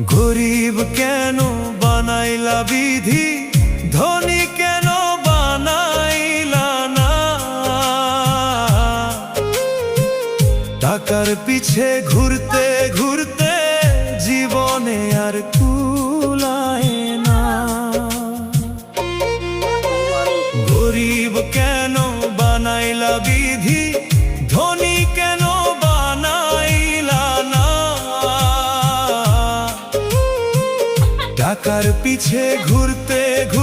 গরিব কেন বানাইলা বিধি, ধনী কেন বানাইলা না? টাকার পিছে ঘুরতে ঘুরতে জীবনে আর কুলায় না। গরিব কেন বানাইলা বিধি, ধনী কেন বানাইলা না? টাকার পিছে ঘুরতে ঘুরতে